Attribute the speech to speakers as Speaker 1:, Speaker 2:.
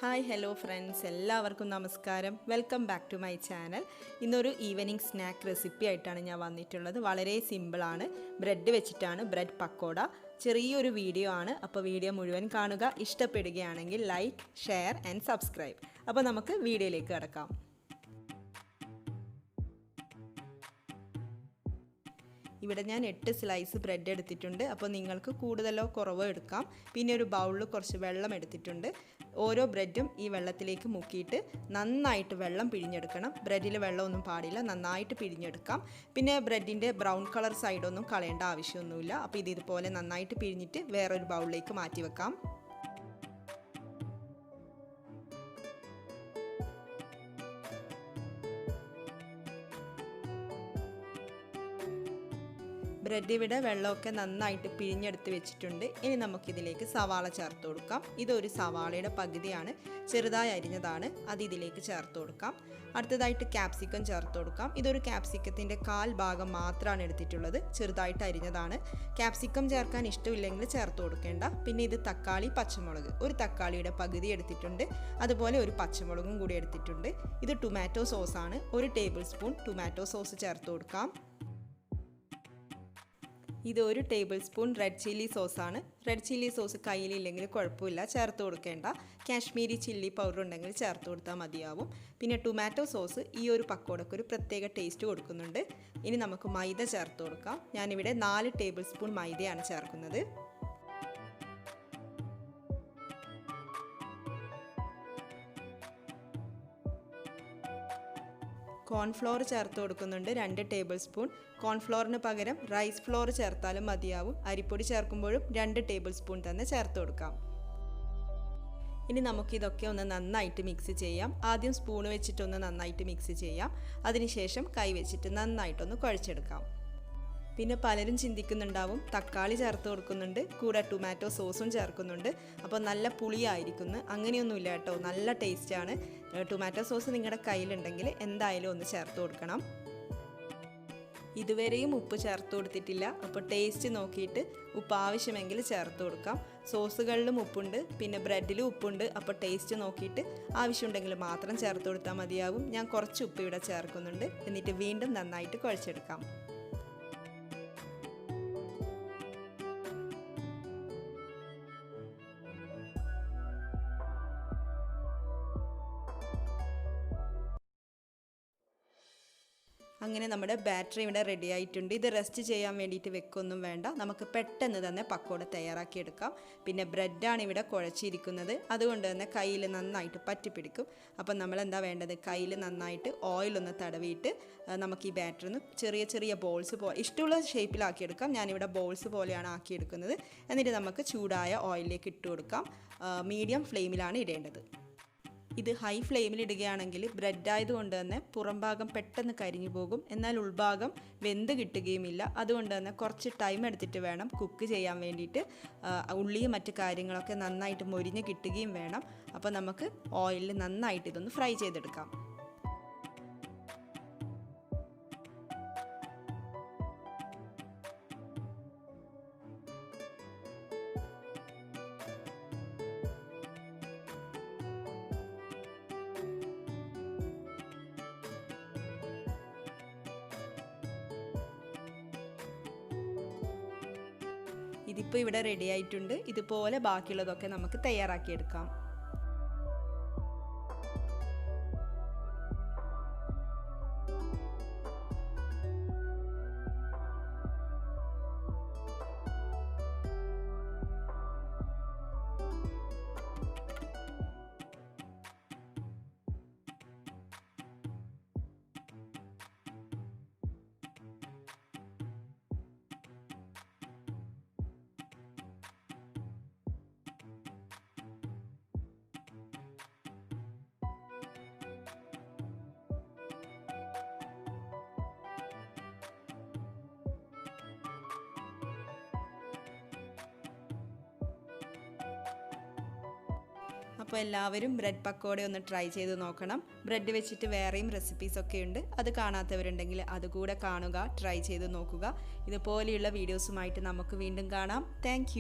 Speaker 1: Hi hello friends, എല്ലാവർക്കും നമസ്കാരം. Welcome back to my channel. ഇന്നൊരു ഈവനിങ് സ്നാക്ക് റെസിപ്പി ആയിട്ടാണ് ഞാൻ വന്നിട്ടുള്ളത്. വളരെ സിമ്പിളാണ്. ബ്രെഡ് വെച്ചിട്ടാണ് ബ്രെഡ് പക്കോട. ചെറിയൊരു വീഡിയോ ആണ്, അപ്പോൾ വീഡിയോ മുഴുവൻ കാണുക. ഇഷ്ടപ്പെടുകയാണെങ്കിൽ ലൈക്ക്, ഷെയർ ആൻഡ് സബ്സ്ക്രൈബ്. അപ്പോൾ നമുക്ക് വീഡിയോയിലേക്ക് കടക്കാം. ഇവിടെ ഞാൻ 8 സ്ലൈസ് ബ്രെഡ് എടുത്തിട്ടുണ്ട്. അപ്പോൾ നിങ്ങൾക്ക് കൂടുതലോ കുറവോ എടുക്കാം. പിന്നെ ഒരു ബൗളിൽ കുറച്ച് വെള്ളം എടുത്തിട്ടുണ്ട്. ഓരോ ബ്രെഡും ഈ വെള്ളത്തിലേക്ക് മുക്കിയിട്ട് നന്നായിട്ട് വെള്ളം പിഴിഞ്ഞെടുക്കണം. ബ്രെഡിൽ വെള്ളമൊന്നും പാടില്ല, നന്നായിട്ട് പിഴിഞ്ഞെടുക്കാം. പിന്നെ ബ്രെഡിൻ്റെ ബ്രൗൺ കളർ സൈഡൊന്നും കളയേണ്ട ആവശ്യമൊന്നുമില്ല. അപ്പോൾ ഇതുപോലെ നന്നായിട്ട് പിഴിഞ്ഞിട്ട് വേറൊരു ബൗളിലേക്ക് മാറ്റി വെക്കാം. ബ്രെഡ് ഇവിടെ വെള്ളമൊക്കെ നന്നായിട്ട് പിഴിഞ്ഞെടുത്ത് വെച്ചിട്ടുണ്ട്. ഇനി നമുക്കിതിലേക്ക് സവാള ചേർത്ത് കൊടുക്കാം. ഇതൊരു സവാളയുടെ പകുതിയാണ്, ചെറുതായി അരിഞ്ഞതാണ്. അത് ഇതിലേക്ക് ചേർത്ത് കൊടുക്കാം. അടുത്തതായിട്ട് ക്യാപ്സിക്കം ചേർത്ത് കൊടുക്കാം. ഇതൊരു ക്യാപ്സിക്കത്തിൻ്റെ 1/4 ഭാഗം മാത്രമാണ് എടുത്തിട്ടുള്ളത്, ചെറുതായിട്ട് അരിഞ്ഞതാണ്. ക്യാപ്സിക്കം ചേർക്കാൻ ഇഷ്ടമില്ലെങ്കിൽ ചേർത്ത് കൊടുക്കേണ്ട. പിന്നെ ഇത് തക്കാളി, പച്ചമുളക്, ഒരു തക്കാളിയുടെ പകുതി എടുത്തിട്ടുണ്ട്. അതുപോലെ ഒരു പച്ചമുളകും കൂടി എടുത്തിട്ടുണ്ട്. ഇത് ടൊമാറ്റോ സോസാണ്. 1 ടേബിൾ സ്പൂൺ ടൊമാറ്റോ സോസ് ചേർത്ത് കൊടുക്കാം. ഇത് 1 ടേബിൾ സ്പൂൺ റെഡ് ചില്ലി സോസാണ്. റെഡ് ചില്ലി സോസ് കയ്യിലില്ലെങ്കിൽ കുഴപ്പമില്ല, ചേർത്ത് കൊടുക്കേണ്ട. കാശ്മീരി ചില്ലി പൗഡർ ഉണ്ടെങ്കിൽ ചേർത്ത് കൊടുത്താൽ മതിയാവും. പിന്നെ ടൊമാറ്റോ സോസ് ഈ ഒരു പക്കോടക്ക് ഒരു പ്രത്യേക ടേസ്റ്റ് കൊടുക്കുന്നുണ്ട്. ഇനി നമുക്ക് മൈദ ചേർത്ത് കൊടുക്കാം. ഞാനിവിടെ 4 ടേബിൾ സ്പൂൺ മൈദയാണ് ചേർക്കുന്നത്. കോൺഫ്ലോർ ചേർത്ത് കൊടുക്കുന്നുണ്ട്, 2 ടേബിൾ സ്പൂൺ. കോൺഫ്ലോറിന് പകരം റൈസ് ഫ്ലോർ ചേർത്താലും മതിയാവും. അരിപ്പൊടി ചേർക്കുമ്പോഴും 2 ടേബിൾ സ്പൂൺ തന്നെ ചേർത്ത് കൊടുക്കാം. ഇനി നമുക്കിതൊക്കെ ഒന്ന് നന്നായിട്ട് മിക്സ് ചെയ്യാം. ആദ്യം സ്പൂൺ വെച്ചിട്ടൊന്ന് നന്നായിട്ട് മിക്സ് ചെയ്യാം. അതിനുശേഷം കൈ വെച്ചിട്ട് നന്നായിട്ടൊന്ന് കുഴച്ചെടുക്കാം. പിന്നെ പലരും ചിന്തിക്കുന്നുണ്ടാവും, തക്കാളി ചേർത്ത് കൊടുക്കുന്നുണ്ട്, കൂടെ ടൊമാറ്റോ സോസും ചേർക്കുന്നുണ്ട്, അപ്പോൾ നല്ല പുളിയായിരിക്കുന്നു. അങ്ങനെയൊന്നുമില്ല കേട്ടോ, നല്ല ടേസ്റ്റാണ്. ടൊമാറ്റോ സോസ് നിങ്ങളുടെ കയ്യിലുണ്ടെങ്കിൽ എന്തായാലും ഒന്ന് ചേർത്ത് കൊടുക്കണം. ഇതുവരെയും ഉപ്പ് ചേർത്ത് കൊടുത്തിട്ടില്ല, അപ്പോൾ ടേസ്റ്റ് നോക്കിയിട്ട് ഉപ്പ് ആവശ്യമെങ്കിൽ ചേർത്ത് കൊടുക്കാം. സോസുകളിലും ഉപ്പുണ്ട്, പിന്നെ ബ്രെഡിലും ഉപ്പുണ്ട്. അപ്പോൾ ടേസ്റ്റ് നോക്കിയിട്ട് ആവശ്യമുണ്ടെങ്കിൽ മാത്രം ചേർത്ത് കൊടുത്താൽ മതിയാവും. ഞാൻ കുറച്ച് ഉപ്പ് ഇവിടെ ചേർക്കുന്നുണ്ട്. എന്നിട്ട് വീണ്ടും നന്നായിട്ട് കുഴച്ചെടുക്കാം. അങ്ങനെ നമ്മുടെ ബാറ്ററി ഇവിടെ റെഡി ആയിട്ടുണ്ട്. ഇത് റെസ്റ്റ് ചെയ്യാൻ വേണ്ടിയിട്ട് വെക്കൊന്നും വേണ്ട, നമുക്ക് പെട്ടെന്ന് തന്നെ പക്കോട തയ്യാറാക്കിയെടുക്കാം. പിന്നെ ബ്രെഡാണ് ഇവിടെ കുഴച്ചിരിക്കുന്നത്, അതുകൊണ്ട് തന്നെ കയ്യിൽ നന്നായിട്ട് പറ്റിപ്പിടിക്കും. അപ്പം നമ്മൾ എന്താ വേണ്ടത്, കയ്യിൽ നന്നായിട്ട് ഓയിലൊന്ന് തടവിയിട്ട് നമുക്ക് ഈ ബാറ്ററി ഒന്ന് ചെറിയ ചെറിയ ബോൾസ് പോലെ ഇഷ്ടമുള്ള ഷേപ്പിലാക്കിയെടുക്കാം. ഞാനിവിടെ ബോൾസ് പോലെയാണ് ആക്കിയെടുക്കുന്നത്. എന്നിട്ട് നമുക്ക് ചൂടായ ഓയിലിലേക്ക് ഇട്ട് കൊടുക്കാം. മീഡിയം ഫ്ലെയിമിലാണ് ഇടേണ്ടത്. ഇത് ഹൈ ഫ്ലെയിമിൽ ഇടുകയാണെങ്കിൽ ബ്രെഡ് ആയതുകൊണ്ട് തന്നെ പുറം ഭാഗം പെട്ടെന്ന് കരിഞ്ഞു പോകും, എന്നാൽ ഉൾഭാഗം വെന്ത് കിട്ടുകയുമില്ല. അതുകൊണ്ട് തന്നെ കുറച്ച് ടൈം എടുത്തിട്ട് വേണം കുക്ക് ചെയ്യാൻ വേണ്ടിയിട്ട്. ഉള്ളിയും മറ്റു കാര്യങ്ങളൊക്കെ നന്നായിട്ട് മൊരിഞ്ഞ് കിട്ടുകയും വേണം. അപ്പോൾ നമുക്ക് ഓയിലിൽ നന്നായിട്ട് ഇതൊന്ന് ഫ്രൈ ചെയ്തെടുക്കാം. ഇതിപ്പോൾ ഇവിടെ റെഡി ആയിട്ടുണ്ട്. ഇതുപോലെ ബാക്കിയുള്ളതൊക്കെ നമുക്ക് തയ്യാറാക്കിയെടുക്കാം. അപ്പോൾ എല്ലാവരും ബ്രെഡ് പക്കോട ഒന്ന് ട്രൈ ചെയ്ത് നോക്കണം. ബ്രെഡ് വെച്ചിട്ട് വേറെയും റെസിപ്പീസൊക്കെ ഉണ്ട്, അത് കാണാത്തവരുണ്ടെങ്കിൽ അതുകൂടെ കാണുക, ട്രൈ ചെയ്ത് നോക്കുക. ഇതുപോലെയുള്ള വീഡിയോസുമായിട്ട് നമുക്ക് വീണ്ടും കാണാം. താങ്ക്